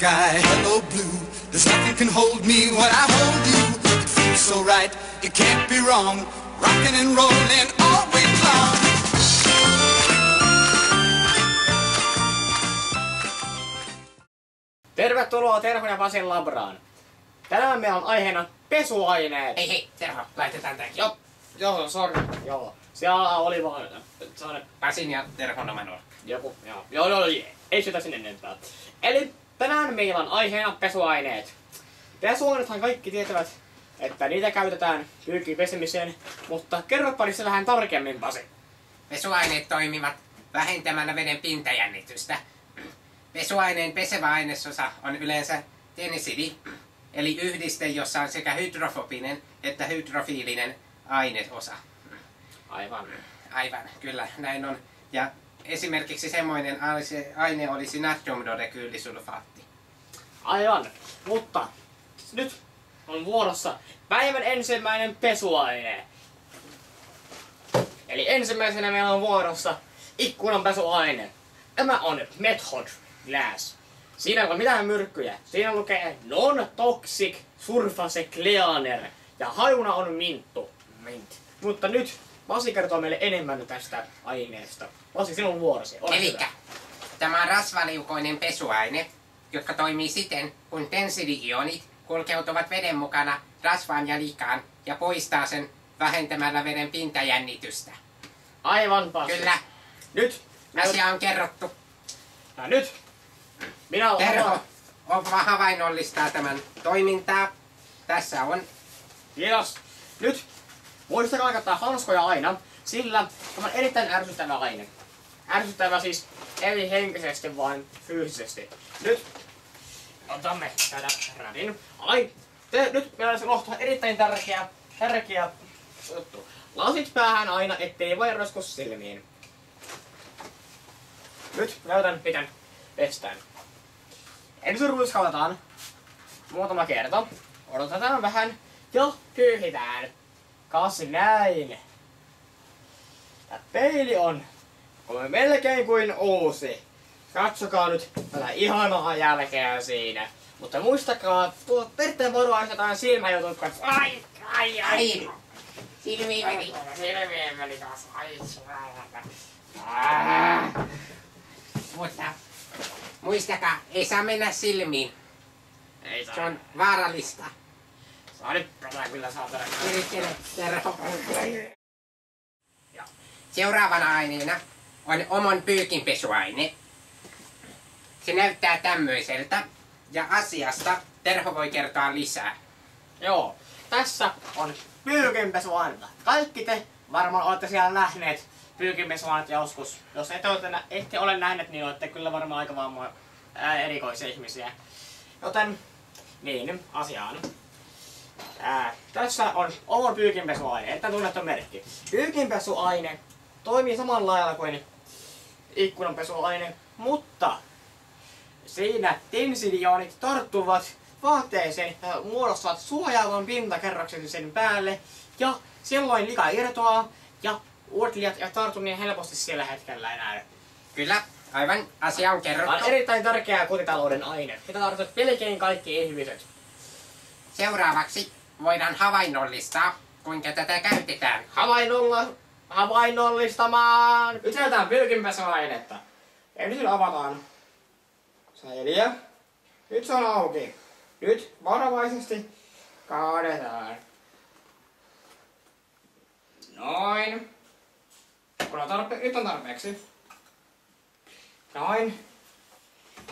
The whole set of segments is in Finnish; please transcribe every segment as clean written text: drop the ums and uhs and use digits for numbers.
sky, hello blue. There's nothing can hold me when I hold you. It feels so right, it can't be wrong. Rockin' and rollin' all week long. Tervetuloa Terhon ja Pasin labraan. Tänään meillä on aiheena pesuaineet. Hei, Terho, laitetaan tääkin. Joo, sori. Joo. Siellä oli vaan sellainen Pasin ja Terhon oma nuorka. joku. Joo, ei sitä sinne enempää. Eli tänään meillä on aiheena pesuaineet. Pesuaineethan kaikki tietävät, että niitä käytetään pyykin pesemiseen, mutta kerropa niistä vähän tarkemmin, Pasi. Pesuaineet toimivat vähentämällä veden pintajännitystä. Pesuaineen pesevä ainesosa on yleensä tenisidi, eli yhdiste, jossa on sekä hydrofobinen että hydrofiilinen ainesosa. Aivan, kyllä, näin on. Ja esimerkiksi semmoinen aine olisi natriumdodekyylisulfaatti. Aivan, mutta nyt on vuorossa päivän ensimmäinen pesuaine. Eli ensimmäisenä meillä on vuorossa ikkunanpesuaine. Tämä on Method Glass. Siinä ei ole mitään myrkkyjä. Siinä lukee Non-Toxic Surface Cleaner. Ja hajuna on minttu. Mutta nyt Pasi kertoo meille enemmän tästä aineesta. Pasi, sinun vuorosi. Elikkä tämä on rasvaliukoinen pesuaine, joka toimii siten, kun tensidi-ionit kulkeutuvat veden mukana rasvaan ja likaan ja poistaa sen vähentämällä veden pintajännitystä. Aivan, Pasi. Kyllä. Nyt. Asia on kerrottu. Ja nyt. Minä olen Terho havainnollistaa tämän toimintaa. Tässä on. Kiitos. Nyt muistakaa käyttää hanskoja aina, sillä tämä on erittäin ärsyttävä aine. Ärsyttävä siis ei henkisesti, vaan fyysisesti. Nyt otamme tätä rätin. Nyt meillä olisi unohtaa erittäin tärkeä juttu. Lasit päähän aina, ettei voi rosku silmiin. Nyt näytän miten pestään. Ensin ruiskautetaan muutama kerta. Odotetaan vähän ja pyyhitään. Kasi näin. Ja peili on melkein kuin uusi. Katsokaa nyt tätä ihanaa jälkeä siinä. Mutta muistakaa, tuo erittäin varovaisesti silmäjutut, kun ai. Silmiin meni. Silmien meni taas. Mutta muistakaa, ei saa mennä silmiin. Ei saa. Se on vaarallista. Saa nyt tätä kyllä saatana. Yrittele, Terho. Seuraavana aineena on omon pyykinpesuaine. Se näyttää tämmöiseltä ja asiasta Terho voi kertoa lisää. Joo, tässä on pyykinpesuainetta. Kaikki te varmaan olette siellä nähneet pyykinpesuaineet joskus. Jos ette ole nähneet, niin olette kyllä varmaan aika vaan erikoisia ihmisiä. Joten, niin, asiaan. Tässä on oma pyykinpesuaine, että tunnettu merkki. Pyykinpesuaine toimii samalla lailla kuin ikkunanpesuaine, mutta siinä tensidionit tarttuvat vaatteeseen ja muodostavat suojaavan pintakerroksen sen päälle ja silloin lika irtoaa ja uotelijat ja tartu niin helposti siellä hetkellä enää. Kyllä, aivan asia on kerrottu. Tämä on erittäin tärkeä kotitalouden aine, mitä tarvitset melkein kaikki ihmiset. Seuraavaksi voidaan havainnollistaa, kuinka tätä käytetään. Havainnollistamaan! Nyt näytetään pyykinpesuainetta. Ensin avataan säiliö. Nyt se on auki. Nyt varovaisesti kaadetaan. Noin. Nyt on tarpeeksi. Noin.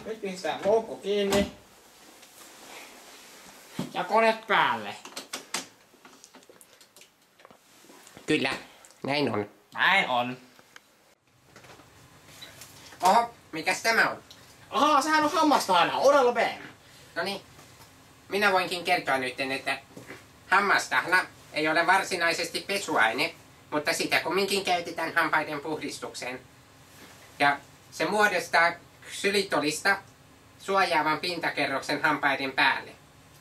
Nyt pistetään loukku kiinni. Ja kone päälle. Kyllä, näin on. Näin on. Oho, mikäs tämä on? Ahaa, sehän on hammastahana, Oral B. No niin, minä voinkin kertoa nyt, että hammastahna ei ole varsinaisesti pesuaine, mutta sitä kumminkin käytetään hampaiden puhdistukseen. Ja se muodostaa ksylitolista suojaavan pintakerroksen hampaiden päälle.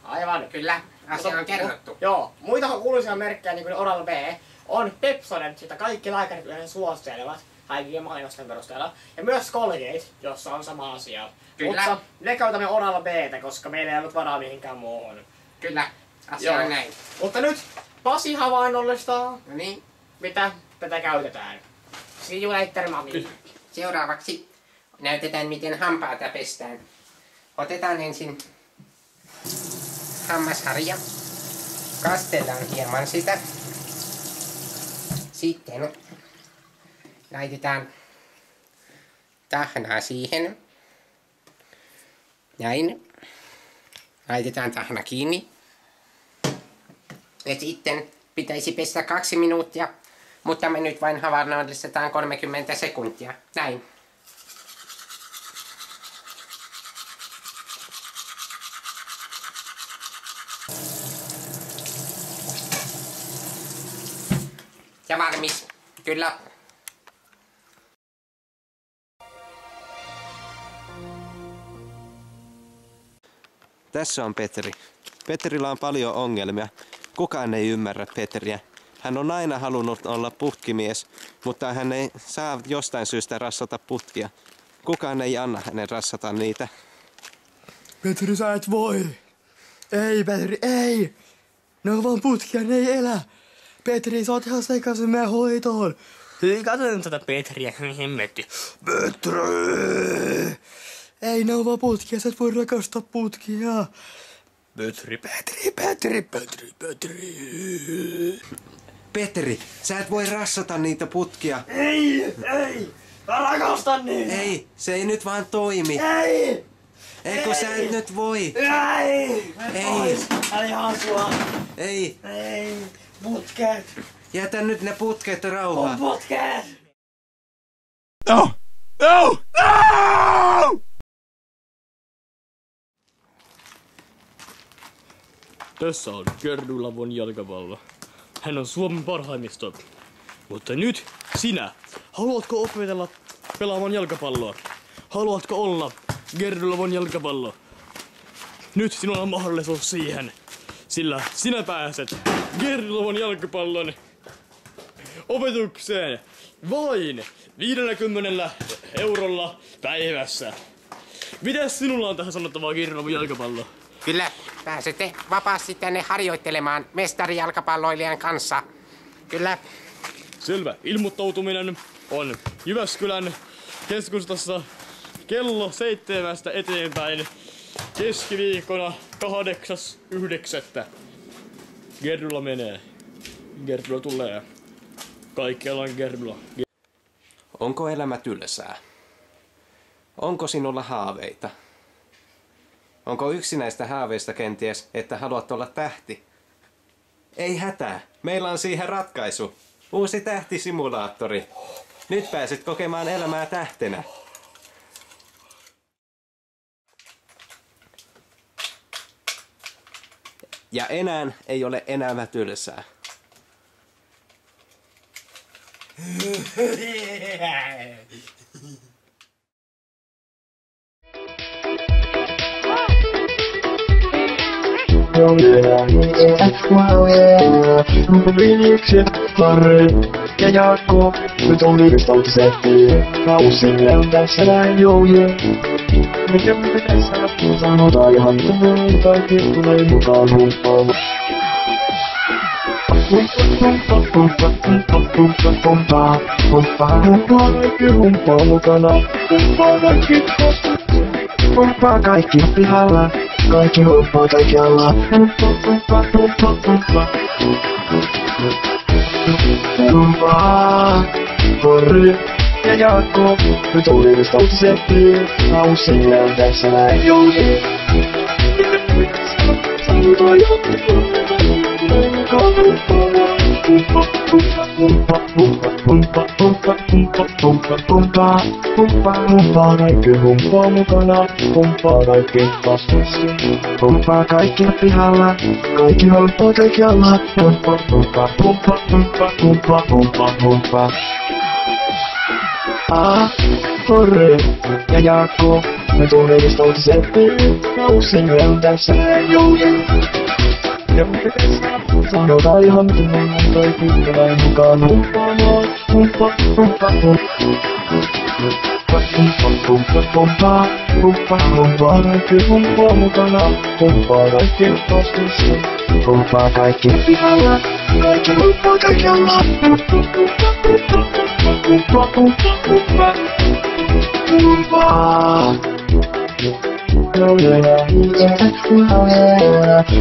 Aivan. Kyllä, asia on kerrottu. Joo, muita kuuluisia merkkejä niin kuin Oral B on Pepsodent, jota kaikki lääkärit yleensä suosittelevat. kaikkien mainosten perusteella. Ja myös Colgate, jossa on sama asia. Kyllä. Mutta me käytämme Oral B:tä, koska meillä ei ollut varaa mihinkään muuhun. Kyllä, asia on näin. Mutta nyt Pasi havainnollistaa, No niin, mitä tätä käytetään. See you later, mami. seuraavaksi näytetään miten hampaata pestään. Otetaan ensin hammasharja. Kastellaan hieman sitä. Sitten laitetaan tahnaa siihen. Näin. Laitetaan tahna kiinni. Ja sitten pitäisi pestä 2 minuuttia, mutta me nyt vain havainnollistetaan 30 sekuntia. Näin. Ja valmis. Kyllä. Tässä on Petri. Petrillä on paljon ongelmia. Kukaan ei ymmärrä Petriä. Hän on aina halunnut olla putkimies, mutta hän ei saa jostain syystä rassata putkia. Kukaan ei anna hänen rassata niitä. Petri, sä et voi. Ei, Petri, ei. Ne on vaan putkia, ne ei elä. Petri, sä oot ihan sekaisin meidän hoitoon. Katsotaan tätä Petriä, hemmetti. Petri! Ei, ne on vaan putkia, sä et voi rakastaa putkia. Petri. Petri, sä et voi rassata niitä putkia. Ei! Mä rakastan niitä! Ei, se ei nyt vaan toimi. Ei! Eikö sä et nyt voi? Ei! Ei. Älä ihan sua! Ei, Ei! Putket! jätä nyt ne putket rauhaan. Putket! No! Tässä on Gerdu-Lavon jalkapallo. Hän on Suomen parhaimmisto. Mutta nyt sinä. Haluatko opetella pelaamaan jalkapalloa? Haluatko olla Gerdu-Lavon jalkapallo? Nyt sinulla on mahdollisuus siihen. Sillä sinä pääset Gerdu-Lavon jalkapallon opetukseen vain 50 eurolla päivässä. Mitäs sinulla on tähän sanottavaa Gerdu-Lavon jalkapallo? Kyllä, pääsette vapaasti tänne harjoittelemaan mestarijalkapalloilijan kanssa. Kyllä. Selvä. Ilmoittautuminen on Jyväskylän keskustassa kello 7 eteenpäin keskiviikkona 8.9. Gerdulla menee. Gerdulla tulee. Kaikkialla on Gerdulla. Onko elämä tylsää? Onko sinulla haaveita? Onko yksi näistä haaveista kenties, että haluat olla tähti? Ei hätää, meillä on siihen ratkaisu. Uusi tähtisimulaattori. Nyt pääset kokemaan elämää tähtenä. Ja enää ei ole enää tylsää. Harri ja Jaakko, nyt on yhdistautisehti. Kausille on tässä näin jouje. Mikä pitäisi sanotaan ihan tunne tai kirtuneen mukaan humppaan. Humppaa mukana. Humppaa kaikki pihalla. Kaikki humppaa kaikkialla. Humppaa. Harri ja Jaakko, nyt on yhdistautisehti. Kausille on tässä näin jouje. Sanotaan ihan Humppaa kaikki humppaa mukana. Humppaa kaikki vastuussa. Humppaa kaikki pihalla. Kaikki humppaa kaikkialla. Humppaa. Harri ja Jaakko, nyt on yhdistautisehti. Kausille on tässä jouje. Ja Sanotaan ihan kunnolla tai tykkälään mukaan humppaamaan. Humppa, humppa, humppaa, humppaa kaikki humppaa mukana. Humppaa kaikki taskussa. Humppaa kaikki pihalla. Kaikki humppaa kaikkialla. Humppaa, humppaa, humppaa. Humppaa.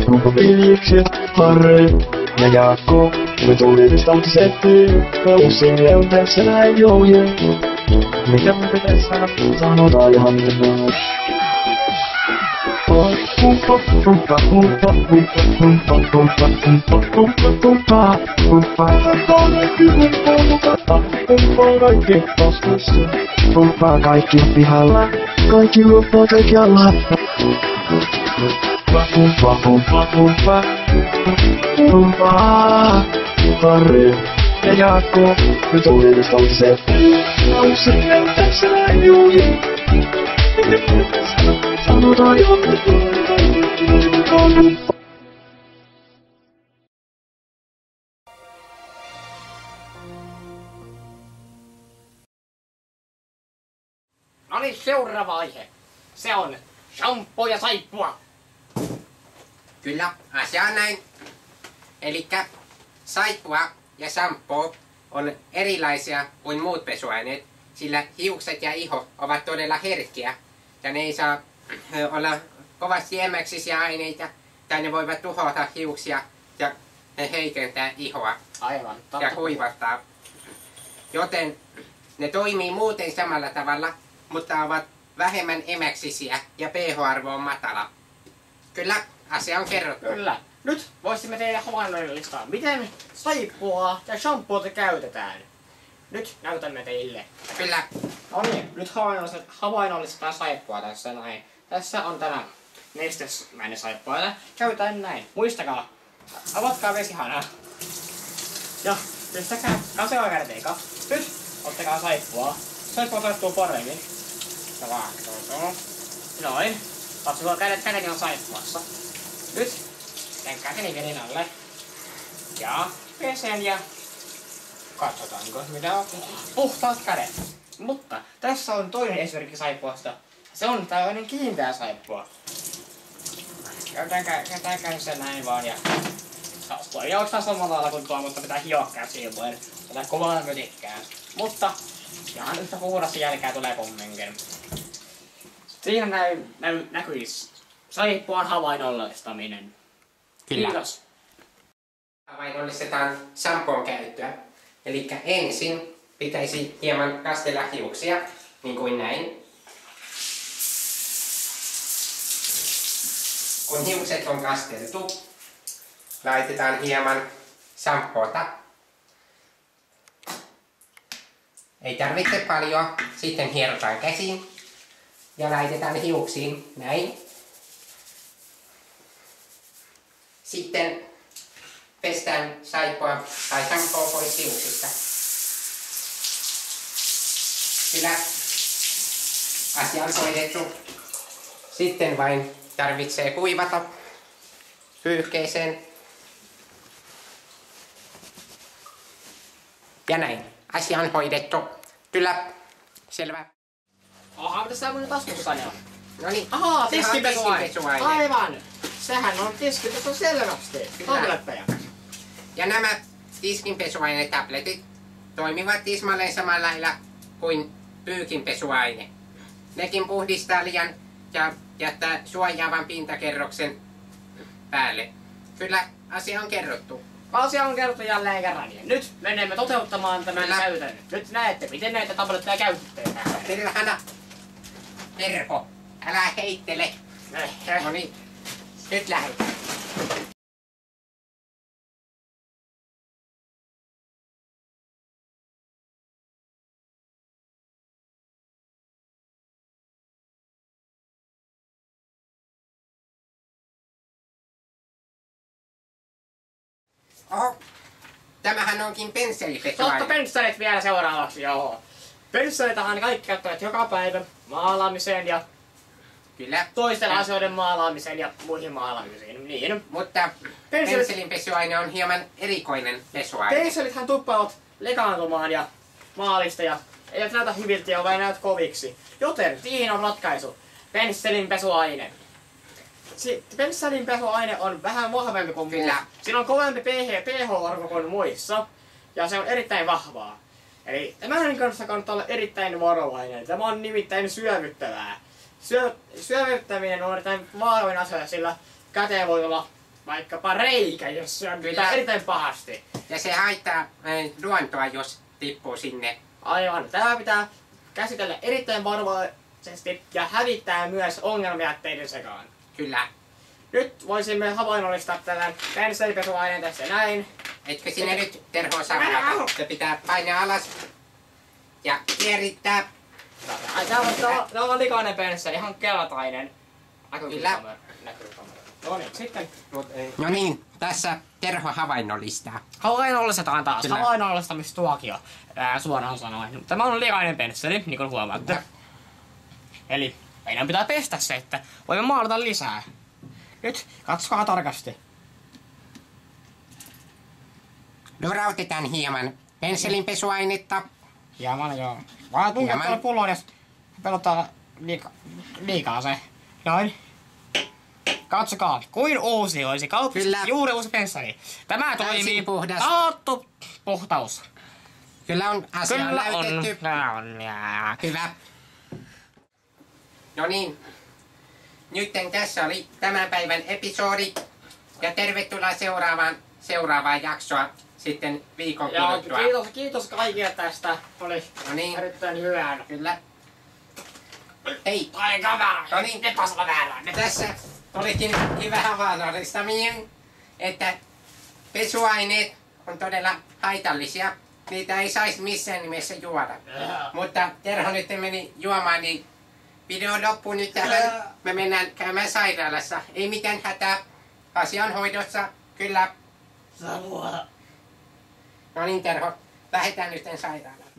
Onko veljekset Harri ja Jaakko? Me tulevista uutisettiin. Kausille on tässä näin jouje. Mitä me pitäis sanotaan ihan mennään. Humppa, humppa, humppa, humppa, humppa, humppa, humppa, humppa, humppa, humppa, humppaa kaikki taskussa. Humppaa kaikki pihalla. Kaikki humppaa kaikkialla. Humppa, humppa, humppa, humpaa. Harri ja Jaakko, me tulevista uutiset. Kausille on tässä näin jouje. Sanotaan ihan mennään. No niin, seuraava aihe. Se on shampoo ja saippua. Kyllä, asia on näin. Elikkä saippua ja shampoo on erilaisia kuin muut pesuaineet, sillä hiukset ja iho ovat todella herkkiä ja ne ei saa olla kovasti emäksisiä aineita tai ne voivat tuhota hiuksia ja ne heikentää ihoa Aivan. ja kuivattaa. Joten ne toimii muuten samalla tavalla, mutta ovat vähemmän emäksisiä ja pH-arvo on matala. Kyllä, asia on kerrottu. Kyllä. Nyt voisimme tehdä havainnollistaa, miten saippua ja shampoota käytetään. Nyt näytämme teille. Kyllä. No niin, nyt havainnollistetaan saippua tässä näin. Tässä on tämä nestemäinen saippua. Käytetään näin. Muistakaa, avatkaa vesihana. Ja pistäkää kaseoa kädet eka. Nyt ottakaa saippua. Saippua toistuu paremmin. Ja vaahtoa. Noin. Katsokaa kädet on saippuassa. Nyt tenkää veden alle. Ja pesen ja katsotaanko mitä on. Puhtaat kädet. Mutta tässä on toinen esimerkki saippuasta. Se on tällainen kiinteä saippua. Käytetään se näin vaan ja toi ei oikeastaan samalla lailla kuin tuo, mutta pitää hioa käsiin. Tätä kovaa mötikkään. Mutta ihan yhtä puhdasta jälkeä tulee kumminkin. Siinä näkyisi saippuan havainnollistaminen. Kyllä. Kiitos. Havainnollistetaan shampoon käyttöä. Eli ensin pitäisi hieman kastella hiuksia, niin kuin näin. Kun hiukset on kasteltu, laitetaan hieman shampoota. Ei tarvitse paljon, sitten hierotaan käsiin ja laitetaan hiuksiin näin. Sitten pestään saippua tai shampoo pois hiuksista. Kyllä asia on hoidettu. Sitten vain tarvitsee kuivata pyyhkeeseen. Ja näin. Asia on hoidettu. Kyllä. Selvä. Aha, mitä sä mun taskussani on? No niin. Ahaa, Sehän on tiskipesuaine. Aivan. Sehän on tiskipesu selvästi. Tabletteja. Ja nämä tiskinpesuainetabletit toimivat tismalleen samalla lailla kuin pyykinpesuaine. Nekin puhdistaa liian ja jättää suojaavan pintakerroksen päälle. Kyllä, asia on kerrottu. Asia on kerrottu jälleen kerran. Ja nyt menemme toteuttamaan tämän käytännön. Nyt näette, miten näitä tabletteja käytätte. Terhana! Terho! Älä heittele! No niin, nyt lähdetään. Oho, tämähän onkin pensselipesuaine. Totta, pensselit vielä seuraavaksi, joo. Pensselitahan kaikki käyttävät joka päivä maalaamiseen ja Kyllä. toisten asioiden maalaamiseen ja muihin maalaamisiin. Niin. Mutta Pensselinpesuaine on hieman erikoinen pesuaine. Pensselithän tuppaavat lekaantumaan ja maalista ja eivät näytä hyviltä ja vain näytä koviksi. Joten siihen on ratkaisu. Pensselinpesuaine. Pensselinpesuaine on vähän vahvempi kuin Kyllä. Siinä on kovempi pH-arvo kuin muissa. Ja se on erittäin vahvaa. Eli tämän kanssa kannattaa olla erittäin varovainen. Tämä on nimittäin syövyttävää. Syövyttäminen on erittäin vaarallinen asia, sillä käteen voi olla vaikkapa reikä, jos syövyttää erittäin pahasti. Ja se haittaa luontoa, jos tippuu sinne. Aivan. Tämä pitää käsitellä erittäin varovaisesti ja hävittää myös ongelmajätteiden sekaan. Kyllä. Nyt voisimme havainnollistaa tämän pensselinpesuaineen tässä näin. Etkö sinä nyt Terho saa? Se pitää painaa alas ja kierittää. Tämä on likainen pensseli, ihan keltainen. Kyllä. No niin, sitten. No niin, tässä Terho havainnollistaa. Havainnollistetaan taas. Kyllä. Havainnollistamistuokio. Suoraan sanoen. Tämä on likainen pensseli, niin kuin huomaatte. Ja. Eli meidän pitää pestä se, että voimme maalata lisää. Nyt katsokaa tarkasti. Lurautetaan hieman pensselinpesuainetta. Hieman joo. Vaan tunket tuolla pulloon, jos pelottaa liikaa se. Noin. Katsokaa, kuin uusi olisi kaupassa. Kyllä. Juuri uusi pensseli. Tämä Täysin toimii. puhdas. Taattu puhtaus. Kyllä on asia Kyllä on. näytetty. Kyllä on. Ja. Hyvä. No niin. Nytten tässä oli tämän päivän episodi. Ja tervetuloa seuraavaan jaksoa sitten viikon kuluttua. Kiitos kaikille tästä. Oli No niin, erittäin hyvää. kyllä. Hei, Ai kamera. No niin. Ne pasalla väärään. tässä olikin hyvä havainnollistaminen, että pesuaineet on todella haitallisia. Niitä ei saisi missään nimessä juoda. Mutta Terho nyt meni juomaan, niin video loppuu nyt tähän. Me mennään käymään sairaalassa. Ei mitään hätää. Asia on hoidossa. Kyllä. Savua. No niin Terho, lähdetään nyt sairaalaan.